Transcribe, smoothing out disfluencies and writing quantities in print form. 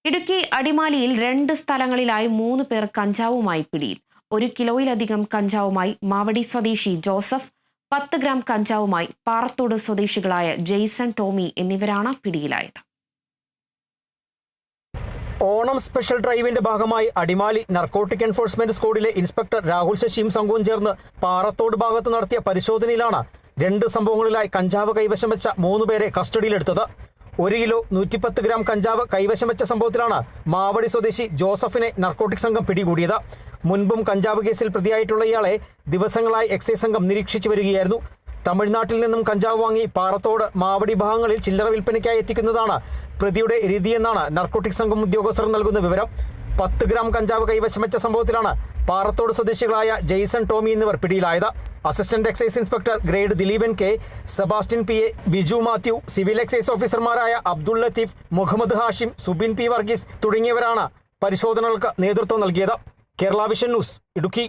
ഇടുക്കി അടിമാലിയിൽ 2 സ്ഥലങ്ങളിലായി 3 പേർ കഞ്ചാവുമായി പിടിയിൽ. 1 കിലോയിലധികം കഞ്ചാവുമായി മാവടി സ്വദേശി ജോസഫ്, 10 ഗ്രാം കഞ്ചാവുമായി പാറത്തോട് സ്വദേശികളായ ജെയ്സൺ ടോമി എന്നിവരാണ് പിടിയിലായത്. ഓണം സ്പെഷ്യൽ ഡ്രൈവിന്റെ ഭാഗമായി അടിമാലി നർക്കോട്ടിക് എൻഫോഴ്സ്മെന്റ് സ്ക്വാഡിലെ ഇൻസ്പെക്ടർ രാഹുൽ ശശിയും സംഘവും ചേർന്ന് പാറത്തോട് ഭാഗത്ത് നടത്തിയ പരിശോധനയിലാണ് 2 സംഭവങ്ങളിലായി കഞ്ചാവ് കൈവശം വെച്ച 3 പേരെ കസ്റ്റഡിയിലെടുത്തത്. 1 കിലോ 110 ഗ്രാം കഞ്ചാവ് കൈവശം വെച്ച സംഭവത്തിലാണ് മാവടി സ്വദേശി ജോസഫിനെ നർക്കോട്ടിക് സംഘം പിടികൂടിയത്. മുൻപും കഞ്ചാവ് കേസിൽ പ്രതിയായിട്ടുള്ള ഇയാളെ ദിവസങ്ങളായി എക്സൈസ് സംഘം നിരീക്ഷിച്ചു വരികയായിരുന്നു. തമിഴ്നാട്ടിൽ നിന്നും കഞ്ചാവ് വാങ്ങി പാറത്തോട് മാവടി ഭാഗങ്ങളിൽ ചില്ലറ വിൽപ്പനയ്ക്കായി എത്തിക്കുന്നതാണ് പ്രതിയുടെ രീതിയെന്നാണ് നർക്കോട്ടിക് സംഘം ഉദ്യോഗസ്ഥർ നൽകുന്ന വിവരം. 10 ഗ്രാം കഞ്ചാവ് കൈവശം വെച്ച സംഭവത്തിലാണ് പാറത്തോട് സ്വദേശികളായ ജെയ്സൺ ടോമി എന്നിവർ പിടിയിലായത്. Assistant excise inspector grade Dileepan K, Sebastian P A, Biju Mathew, civil excise ഓഫീസർമാരായ അബ്ദുൾ ലത്തീഫ്, മുഹമ്മദ് ഹാഷിം, സുബിൻ പി വർഗീസ് തുടങ്ങിയവരാണ് പരിശോധനകൾക്ക് നേതൃത്വം നൽകിയത്. Kerala vision news, Idukki.